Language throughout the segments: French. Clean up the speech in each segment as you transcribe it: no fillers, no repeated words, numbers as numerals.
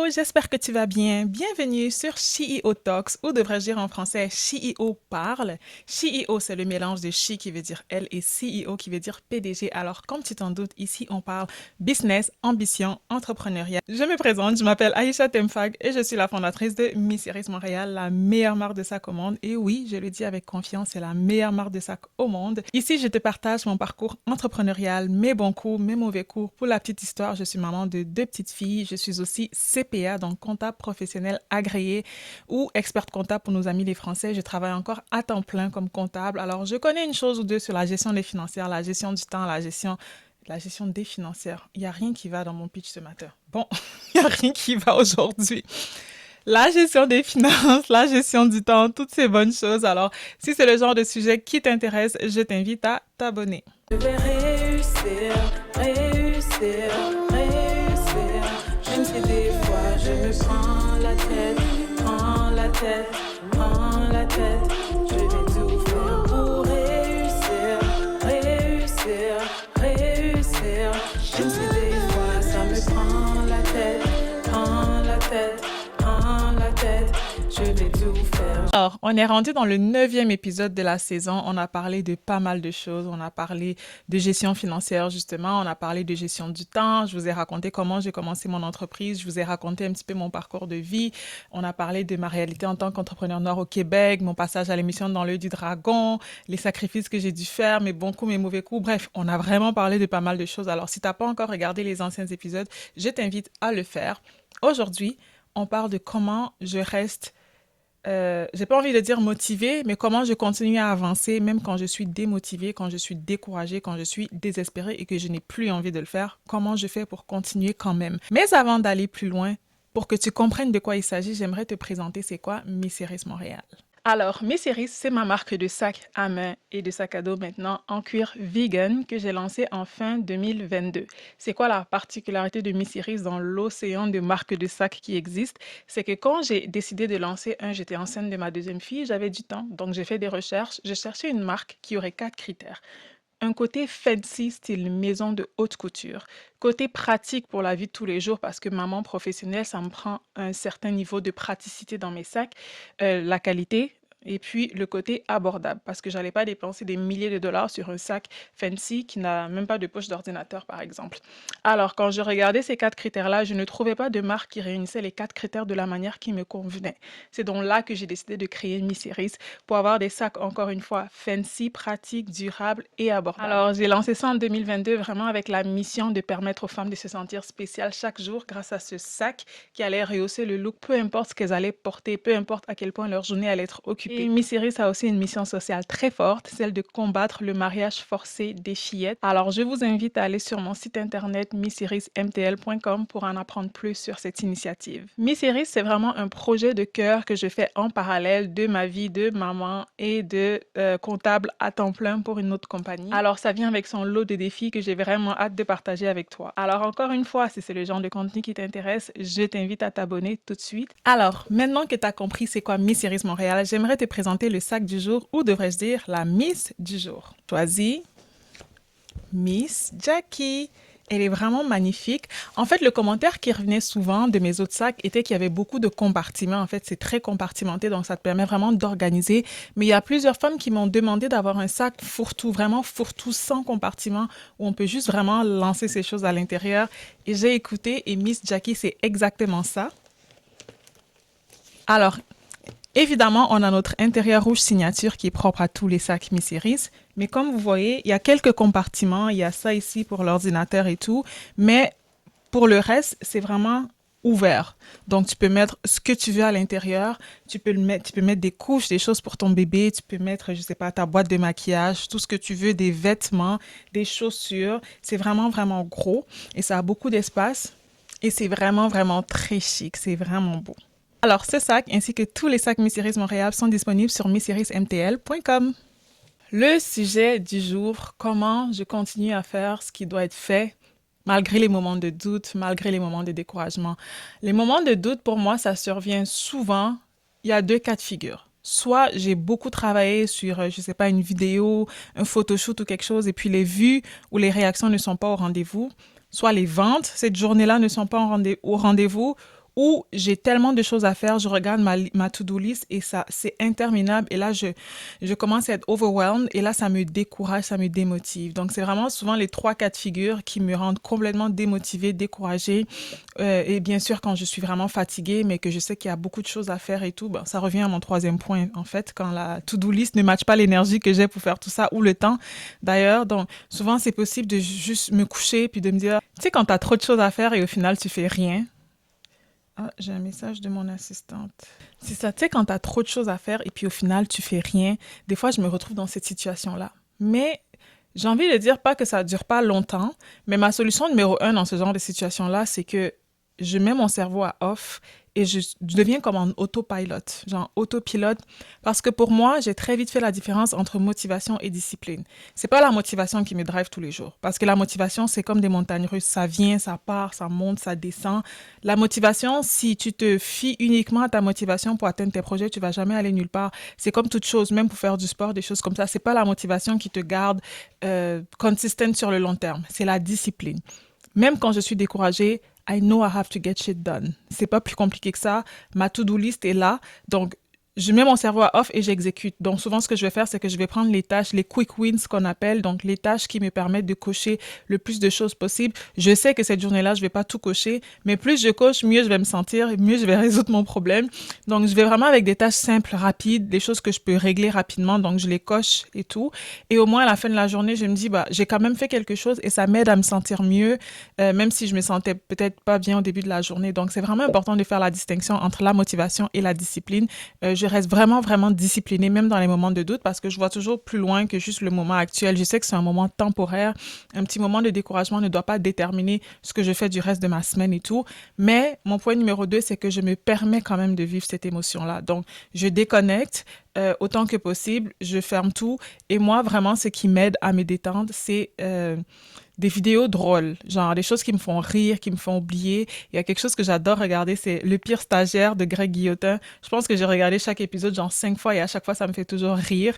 j'espère que tu vas bien. Bienvenue sur CEO Talks, ou devrais-je dire en français CEO parle. CEO, c'est le mélange de she qui veut dire elle et CEO qui veut dire PDG. Alors, comme tu t'en doutes, ici on parle business, ambition, entrepreneuriat. Je me présente, je m'appelle Aïcha Temfag et je suis la fondatrice de Miss Iris Montréal, la meilleure marque de sac au monde. Et oui, je le dis avec confiance, c'est la meilleure marque de sac au monde. Ici, je te partage mon parcours entrepreneurial, mes bons coups, mes mauvais coups. Pour la petite histoire, je suis maman de 2 petites filles. Je suis aussi CPA, donc comptable professionnel agréé ou experte comptable pour nos amis les Français. Je travaille encore à temps plein comme comptable. Alors, je connais une chose ou deux sur la gestion des financières, la gestion du temps, la gestion des financières. Il n'y a rien qui va dans mon pitch ce matin. Bon, il n'y a rien qui va aujourd'hui. La gestion des finances, la gestion du temps, toutes ces bonnes choses. Alors, si c'est le genre de sujet qui t'intéresse, je t'invite à t'abonner. Je vais réussir, réussir, réussir. Même si des fois je me prends la tête, prends la tête, prends la tête. Je vais tout faire pour réussir, réussir, réussir. Même si des fois ça me prend la tête, prends la tête, prends la tête. Je vais tout faire. Alors, on est rendu dans le 9e épisode de la saison. On a parlé de pas mal de choses. On a parlé de gestion financière, justement. On a parlé de gestion du temps. Je vous ai raconté comment j'ai commencé mon entreprise. Je vous ai raconté un petit peu mon parcours de vie. On a parlé de ma réalité en tant qu'entrepreneur noir au Québec, mon passage à l'émission Dans l'œil du dragon, les sacrifices que j'ai dû faire, mes bons coups, mes mauvais coups. Bref, on a vraiment parlé de pas mal de choses. Alors, si tu n'as pas encore regardé les anciens épisodes, je t'invite à le faire. Aujourd'hui, on parle de comment je reste j'ai pas envie de dire motivée, mais comment je continue à avancer même quand je suis démotivée, quand je suis découragée, quand je suis désespérée et que je n'ai plus envie de le faire. Comment je fais pour continuer quand même? Mais avant d'aller plus loin, pour que tu comprennes de quoi il s'agit, j'aimerais te présenter c'est quoi Miss Iris Montréal. Alors, Miss Iris, c'est ma marque de sac à main et de sac à dos maintenant en cuir vegan que j'ai lancé en fin 2022. C'est quoi la particularité de Miss Iris dans l'océan de marques de sacs qui existent? C'est que quand j'ai décidé de lancer j'étais enceinte de ma deuxième fille, j'avais du temps, donc j'ai fait des recherches. Je cherchais une marque qui aurait 4 critères. Un côté fancy, style maison de haute couture. Côté pratique pour la vie de tous les jours, parce que maman professionnelle, ça me prend un certain niveau de praticité dans mes sacs. La qualité. Et puis le côté abordable, parce que j'allais pas dépenser des milliers de dollars sur un sac fancy qui n'a même pas de poche d'ordinateur, par exemple. Alors, quand je regardais ces 4 critères-là, je ne trouvais pas de marque qui réunissait les 4 critères de la manière qui me convenait. C'est donc là que j'ai décidé de créer Miss Iris pour avoir des sacs, encore une fois, fancy, pratiques, durables et abordables. Alors, j'ai lancé ça en 2022 vraiment avec la mission de permettre aux femmes de se sentir spéciales chaque jour grâce à ce sac qui allait rehausser le look, peu importe ce qu'elles allaient porter, peu importe à quel point leur journée allait être occupée. Et Miss Iris a aussi une mission sociale très forte, celle de combattre le mariage forcé des fillettes. Alors, je vous invite à aller sur mon site internet missirismtl.com pour en apprendre plus sur cette initiative. Miss Iris, c'est vraiment un projet de cœur que je fais en parallèle de ma vie de maman et de comptable à temps plein pour une autre compagnie. Alors, ça vient avec son lot de défis que j'ai vraiment hâte de partager avec toi. Alors, encore une fois, si c'est le genre de contenu qui t'intéresse, je t'invite à t'abonner tout de suite. Alors, maintenant que tu as compris c'est quoi Miss Iris Montréal, j'aimerais te présenter le sac du jour, ou devrais-je dire la Miss du jour. Choisis Miss Jackie. Elle est vraiment magnifique. En fait, le commentaire qui revenait souvent de mes autres sacs était qu'il y avait beaucoup de compartiments. En fait, c'est très compartimenté, donc ça te permet vraiment d'organiser. Mais il y a plusieurs femmes qui m'ont demandé d'avoir un sac fourre-tout, vraiment fourre-tout, sans compartiment, où on peut juste vraiment lancer ses choses à l'intérieur. Et j'ai écouté, et Miss Jackie, c'est exactement ça. Alors, évidemment, on a notre intérieur rouge signature qui est propre à tous les sacs Miss Iris. Mais comme vous voyez, il y a quelques compartiments. Il y a ça ici pour l'ordinateur et tout. Mais pour le reste, c'est vraiment ouvert. Donc, tu peux mettre ce que tu veux à l'intérieur. Tu peux mettre des couches, des choses pour ton bébé. Tu peux mettre, je sais pas, ta boîte de maquillage, tout ce que tu veux, des vêtements, des chaussures. C'est vraiment, vraiment gros. Et ça a beaucoup d'espace. Et c'est vraiment, vraiment très chic. C'est vraiment beau. Alors, ce sac ainsi que tous les sacs Miss Iris Montréal sont disponibles sur missirismtl.com. Le sujet du jour, comment je continue à faire ce qui doit être fait malgré les moments de doute, malgré les moments de découragement. Les moments de doute, pour moi, ça survient souvent. Il y a 2 cas de figure. Soit j'ai beaucoup travaillé sur, je sais pas, une vidéo, un photoshoot ou quelque chose, et puis les vues ou les réactions ne sont pas au rendez-vous. Soit les ventes, cette journée-là, ne sont pas au rendez-vous, où j'ai tellement de choses à faire, je regarde ma to-do list et ça, c'est interminable. Et là, je commence à être overwhelmed et là, ça me décourage, ça me démotive. Donc, c'est vraiment souvent les trois cas de figure qui me rendent complètement démotivée, découragée. Et bien sûr, quand je suis vraiment fatiguée, mais que je sais qu'il y a beaucoup de choses à faire et tout, ben, ça revient à mon troisième point, en fait, quand la to-do list ne matche pas l'énergie que j'ai pour faire tout ça ou le temps. D'ailleurs, donc, souvent, c'est possible de juste me coucher puis de me dire, tu sais, quand t'as trop de choses à faire et au final, tu fais rien. Ah, j'ai un message de mon assistante. C'est ça, tu sais, quand t'as trop de choses à faire et puis au final, tu fais rien. Des fois, je me retrouve dans cette situation-là. Mais j'ai envie de dire pas que ça dure pas longtemps, mais ma solution numéro un dans ce genre de situation-là, c'est que je mets mon cerveau à off et je deviens comme en autopilote, genre autopilote, parce que pour moi, j'ai très vite fait la différence entre motivation et discipline. C'est pas la motivation qui me drive tous les jours, parce que la motivation, c'est comme des montagnes russes, ça vient, ça part, ça monte, ça descend. La motivation, si tu te fies uniquement à ta motivation pour atteindre tes projets, tu vas jamais aller nulle part. C'est comme toute chose, même pour faire du sport, des choses comme ça. C'est pas la motivation qui te garde consistent sur le long terme. C'est la discipline. Même quand je suis découragée, I know I have to get shit done. C'est pas plus compliqué que ça. Ma to-do list est là. Donc, je mets mon cerveau à off et j'exécute. Donc, souvent, ce que je vais faire, c'est que je vais prendre les tâches, les quick wins qu'on appelle, donc les tâches qui me permettent de cocher le plus de choses possible. Je sais que cette journée-là, je vais pas tout cocher, mais plus je coche, mieux je vais me sentir et mieux je vais résoudre mon problème. Donc, je vais vraiment avec des tâches simples, rapides, des choses que je peux régler rapidement. Donc, je les coche et tout. Et au moins, à la fin de la journée, je me dis, bah, j'ai quand même fait quelque chose et ça m'aide à me sentir mieux, même si je me sentais peut-être pas bien au début de la journée. Donc, c'est vraiment important de faire la distinction entre la motivation et la discipline. Je reste vraiment, vraiment disciplinée, même dans les moments de doute, parce que je vois toujours plus loin que juste le moment actuel. Je sais que c'est un moment temporaire. Un petit moment de découragement ne doit pas déterminer ce que je fais du reste de ma semaine et tout. Mais mon point numéro 2, c'est que je me permets quand même de vivre cette émotion-là. Donc, je déconnecte autant que possible, je ferme tout. Et moi, vraiment, ce qui m'aide à me détendre, c'est des vidéos drôles, genre des choses qui me font rire, qui me font oublier. Il y a quelque chose que j'adore regarder, c'est Le pire stagiaire de Greg Guillotin. Je pense que j'ai regardé chaque épisode genre 5 fois et à chaque fois ça me fait toujours rire.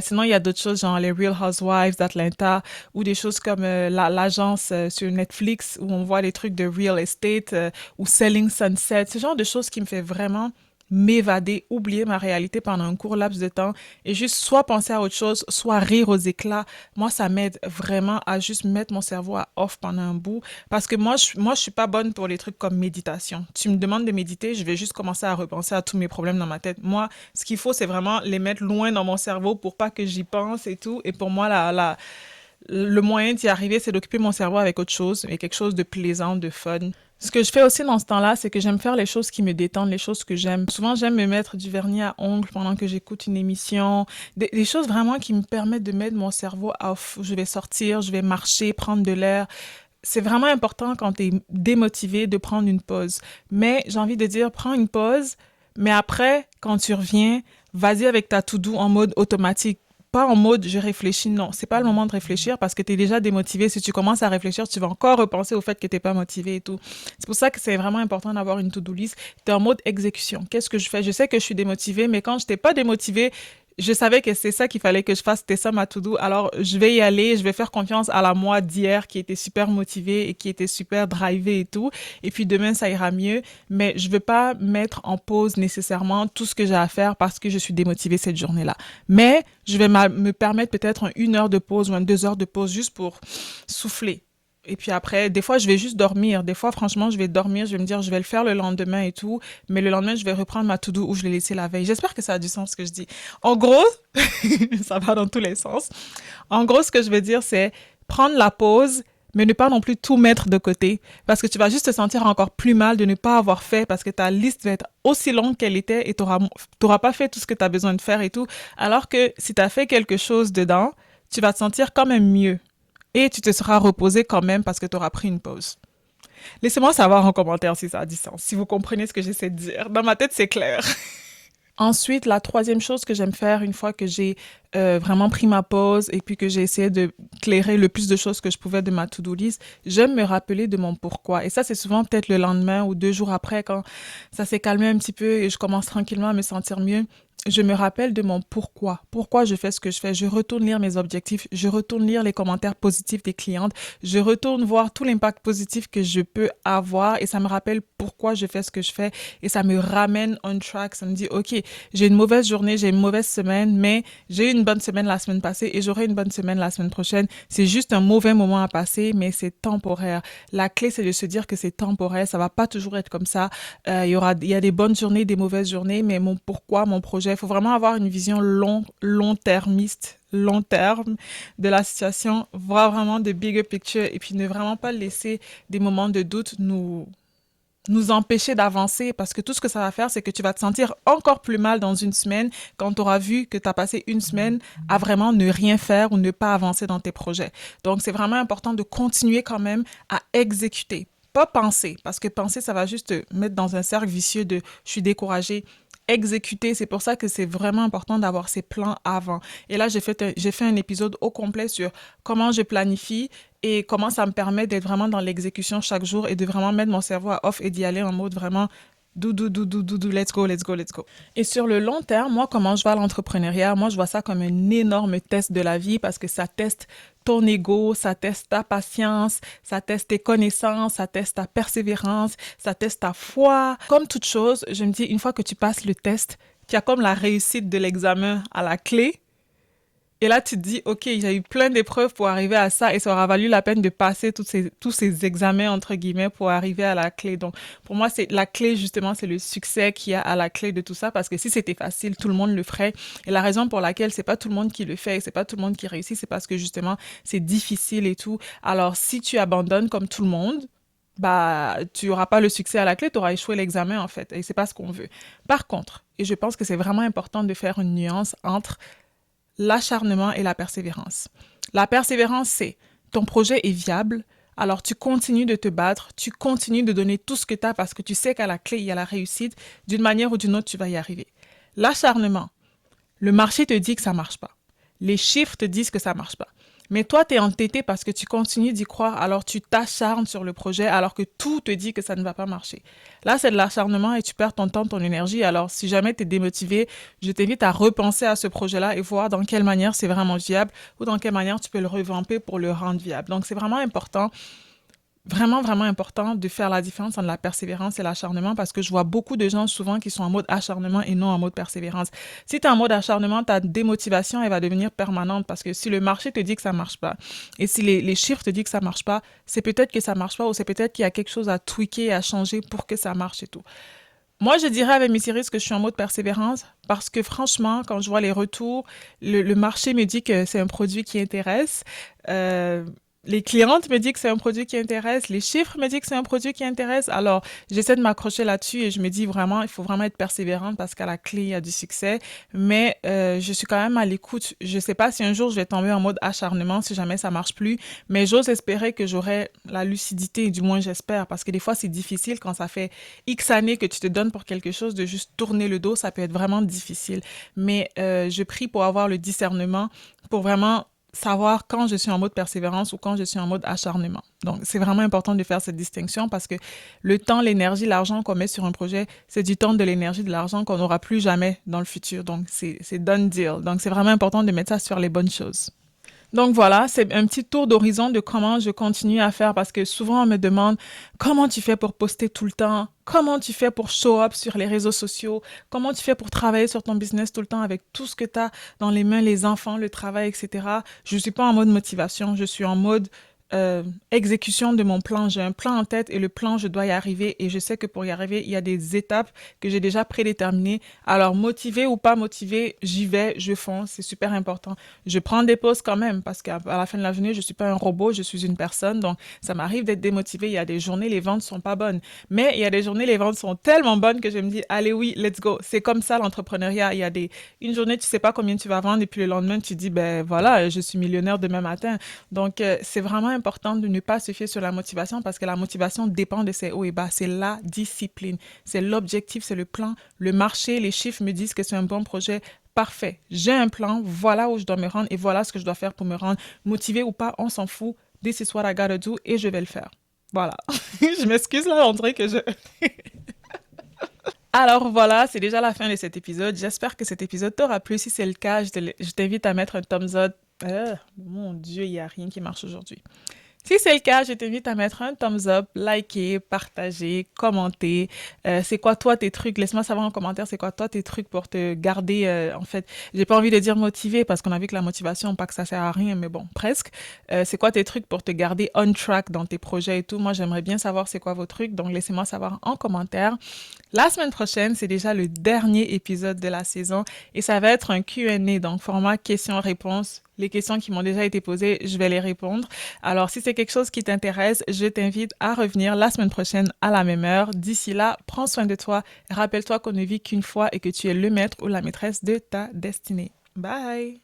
Sinon, il y a d'autres choses genre les Real Housewives d'Atlanta ou des choses comme l'agence sur Netflix où on voit les trucs de real estate ou Selling Sunset. Ce genre de choses qui me fait vraiment m'évader, oublier ma réalité pendant un court laps de temps et juste soit penser à autre chose, soit rire aux éclats. Moi, ça m'aide vraiment à juste mettre mon cerveau à off pendant un bout parce que moi, je suis pas bonne pour les trucs comme méditation. Tu me demandes de méditer, je vais juste commencer à repenser à tous mes problèmes dans ma tête. Moi, ce qu'il faut, c'est vraiment les mettre loin dans mon cerveau pour pas que j'y pense et tout. Et pour moi, le moyen d'y arriver, c'est d'occuper mon cerveau avec autre chose, et quelque chose de plaisant, de fun. Ce que je fais aussi dans ce temps-là, c'est que j'aime faire les choses qui me détendent, les choses que j'aime. Souvent, j'aime me mettre du vernis à ongles pendant que j'écoute une émission. Des choses vraiment qui me permettent de mettre mon cerveau off. Je vais sortir, je vais marcher, prendre de l'air. C'est vraiment important quand tu es démotivé de prendre une pause. Mais j'ai envie de dire, prends une pause, mais après, quand tu reviens, vas-y avec ta to-do en mode automatique. Pas en mode je réfléchis, non. C'est pas le moment de réfléchir parce que tu es déjà démotivé. Si tu commences à réfléchir, tu vas encore repenser au fait que t'es pas motivé et tout. C'est pour ça que c'est vraiment important d'avoir une to-do list. Tu es en mode exécution. Qu'est-ce que je fais? Je sais que je suis démotivée, mais quand je n'étais pas démotivée, je savais que c'est ça qu'il fallait que je fasse, c'était ça ma to-do. Alors, je vais y aller, je vais faire confiance à la moi d'hier qui était super motivée et qui était super drivée et tout. Et puis demain, ça ira mieux. Mais je veux pas mettre en pause nécessairement tout ce que j'ai à faire parce que je suis démotivée cette journée-là. Mais je vais me permettre peut-être une heure de pause ou 2 heures de pause juste pour souffler. Et puis après, des fois, je vais juste dormir. Des fois, franchement, je vais dormir, je vais me dire, je vais le faire le lendemain et tout. Mais le lendemain, je vais reprendre ma to-do où je l'ai laissée la veille. J'espère que ça a du sens ce que je dis. En gros, ça va dans tous les sens. En gros, ce que je veux dire, c'est prendre la pause, mais ne pas non plus tout mettre de côté. Parce que tu vas juste te sentir encore plus mal de ne pas avoir fait parce que ta liste va être aussi longue qu'elle était et t'auras pas fait tout ce que tu as besoin de faire et tout. Alors que si tu as fait quelque chose dedans, tu vas te sentir quand même mieux. Et tu te seras reposé quand même parce que tu auras pris une pause. Laissez-moi savoir en commentaire si ça a du sens, si vous comprenez ce que j'essaie de dire. Dans ma tête, c'est clair. Ensuite, la troisième chose que j'aime faire une fois que j'ai vraiment pris ma pause et puis que j'ai essayé de clairer le plus de choses que je pouvais de ma to-do list, j'aime me rappeler de mon pourquoi. Et ça, c'est souvent peut-être le lendemain ou 2 jours après quand ça s'est calmé un petit peu et je commence tranquillement à me sentir mieux. je me rappelle de mon pourquoi. Pourquoi je fais ce que je fais. Je retourne lire mes objectifs, je retourne lire les commentaires positifs des clientes, je retourne voir tout l'impact positif que je peux avoir et ça me rappelle pourquoi je fais ce que je fais et ça me ramène on track. Ça me dit, OK, j'ai une mauvaise journée, j'ai une mauvaise semaine, mais j'ai eu une bonne semaine la semaine passée et j'aurai une bonne semaine la semaine prochaine. C'est juste un mauvais moment à passer, mais c'est temporaire. La clé, c'est de se dire que c'est temporaire. Ça va pas toujours être comme ça. Il y a des bonnes journées, des mauvaises journées, mais mon pourquoi, mon projet, il faut vraiment avoir une vision long-termiste, long terme de la situation, voir vraiment de bigger picture et puis ne vraiment pas laisser des moments de doute nous empêcher d'avancer parce que tout ce que ça va faire, c'est que tu vas te sentir encore plus mal dans une semaine quand tu auras vu que tu as passé une semaine à vraiment ne rien faire ou ne pas avancer dans tes projets. Donc, c'est vraiment important de continuer quand même à exécuter. Pas penser, parce que penser, ça va juste te mettre dans un cercle vicieux de je suis découragé. Exécuter, c'est pour ça que c'est vraiment important d'avoir ces plans avant. Et là, j'ai fait un épisode au complet sur comment je planifie et comment ça me permet d'être vraiment dans l'exécution chaque jour et de vraiment mettre mon cerveau à off et d'y aller en mode vraiment let's go, let's go, let's go. Et sur le long terme, moi, comment je vois l'entrepreneuriat? Moi, je vois ça comme un énorme test de la vie parce que ça teste ton ego, ça teste ta patience, ça teste tes connaissances, ça teste ta persévérance, ça teste ta foi. Comme toute chose, je me dis, une fois que tu passes le test, tu as comme la réussite de l'examen à la clé. Et là, tu te dis, OK, j'ai eu plein d'épreuves pour arriver à ça et ça aura valu la peine de passer tous ces examens, entre guillemets, pour arriver à la clé. Donc, pour moi, c'est la clé, justement, c'est le succès qu'il y a à la clé de tout ça parce que si c'était facile, tout le monde le ferait. Et la raison pour laquelle c'est pas tout le monde qui le fait et c'est pas tout le monde qui réussit, c'est parce que, justement, c'est difficile et tout. Alors, si tu abandonnes comme tout le monde, bah, tu auras pas le succès à la clé, tu auras échoué l'examen, en fait. Et c'est pas ce qu'on veut. Par contre, et je pense que c'est vraiment important de faire une nuance entre l'acharnement et la persévérance. La persévérance, c'est ton projet est viable, alors tu continues de te battre, tu continues de donner tout ce que tu as parce que tu sais qu'à la clé, il y a la réussite. D'une manière ou d'une autre, tu vas y arriver. L'acharnement, le marché te dit que ça marche pas. Les chiffres te disent que ça marche pas. Mais toi, tu es entêté parce que tu continues d'y croire, alors tu t'acharnes sur le projet, alors que tout te dit que ça ne va pas marcher. Là, c'est de l'acharnement et tu perds ton temps, ton énergie. Alors, si jamais tu es démotivé, je t'invite à repenser à ce projet-là et voir dans quelle manière c'est vraiment viable ou dans quelle manière tu peux le revamper pour le rendre viable. Donc, c'est vraiment important, vraiment, vraiment important de faire la différence entre la persévérance et l'acharnement parce que je vois beaucoup de gens souvent qui sont en mode acharnement et non en mode persévérance. Si tu es en mode acharnement, ta démotivation, elle va devenir permanente parce que si le marché te dit que ça marche pas et si les chiffres te disent que ça marche pas, c'est peut-être que ça marche pas ou c'est peut-être qu'il y a quelque chose à tweaker, à changer pour que ça marche et tout. Moi, je dirais avec mes séries que je suis en mode persévérance parce que franchement, quand je vois les retours, le marché me dit que c'est un produit qui intéresse. Euh, les clientes me disent que c'est un produit qui intéresse, les chiffres me disent que c'est un produit qui intéresse. Alors, j'essaie de m'accrocher là-dessus et je me dis vraiment, il faut vraiment être persévérante parce qu'à la clé, il y a du succès. Mais je suis quand même à l'écoute. Je sais pas si un jour je vais tomber en mode acharnement si jamais ça marche plus, mais j'ose espérer que j'aurai la lucidité, du moins j'espère, parce que des fois c'est difficile quand ça fait X années que tu te donnes pour quelque chose de juste tourner le dos, ça peut être vraiment difficile. Mais je prie pour avoir le discernement, pour vraiment savoir quand je suis en mode persévérance ou quand je suis en mode acharnement. Donc, c'est vraiment important de faire cette distinction parce que le temps, l'énergie, l'argent qu'on met sur un projet, c'est du temps, de l'énergie, de l'argent qu'on n'aura plus jamais dans le futur. Donc, c'est done deal. Donc, c'est vraiment important de mettre ça sur les bonnes choses. Donc voilà, c'est un petit tour d'horizon de comment je continue à faire parce que souvent on me demande comment tu fais pour poster tout le temps, comment tu fais pour show up sur les réseaux sociaux, comment tu fais pour travailler sur ton business tout le temps avec tout ce que tu as dans les mains, les enfants, le travail, etc. Je suis pas en mode motivation, je suis en mode exécution de mon plan. J'ai un plan en tête et le plan, je dois y arriver et je sais que pour y arriver, il y a des étapes que j'ai déjà prédéterminées. Alors, motivé ou pas motivé, j'y vais, je fonce, c'est super important. Je prends des pauses quand même parce qu'à la fin de la journée, je suis pas un robot, je suis une personne. Donc, ça m'arrive d'être démotivée. Il y a des journées, les ventes sont pas bonnes. Mais il y a des journées, les ventes sont tellement bonnes que je me dis, allez, oui, let's go. C'est comme ça l'entrepreneuriat. Il y a une journée, tu sais pas combien tu vas vendre et puis le lendemain, tu dis, ben voilà, je suis millionnaire demain matin. Donc, c'est vraiment important de ne pas se fier sur la motivation parce que la motivation dépend de ses hauts et bas. C'est la discipline. C'est l'objectif, c'est le plan. Le marché, les chiffres me disent que c'est un bon projet. Parfait. J'ai un plan. Voilà où je dois me rendre et voilà ce que je dois faire pour me rendre. Motivé ou pas, on s'en fout. This is what I gotta do et je vais le faire. Voilà. Je m'excuse là, André, que je... Alors voilà, c'est déjà la fin de cet épisode. J'espère que cet épisode t'aura plu. Si c'est le cas, je t'invite à mettre un thumbs up. Mon Dieu, il n'y a rien qui marche aujourd'hui. Si c'est le cas, je t'invite à mettre un thumbs up, liker, partager, commenter. C'est quoi toi tes trucs? Laisse-moi savoir en commentaire c'est quoi toi tes trucs pour te garder. En fait, j'ai pas envie de dire motivé parce qu'on a vu que la motivation, pas que ça sert à rien, mais bon, presque. C'est quoi tes trucs pour te garder on track dans tes projets et tout? Moi, j'aimerais bien savoir c'est quoi vos trucs, donc laissez-moi savoir en commentaire. La semaine prochaine, c'est déjà le dernier épisode de la saison et ça va être un Q&A, donc format questions-réponses. Les questions qui m'ont déjà été posées, je vais les répondre. Alors, si c'est quelque chose qui t'intéresse, je t'invite à revenir la semaine prochaine à la même heure. D'ici là, prends soin de toi. Rappelle-toi qu'on ne vit qu'une fois et que tu es le maître ou la maîtresse de ta destinée. Bye!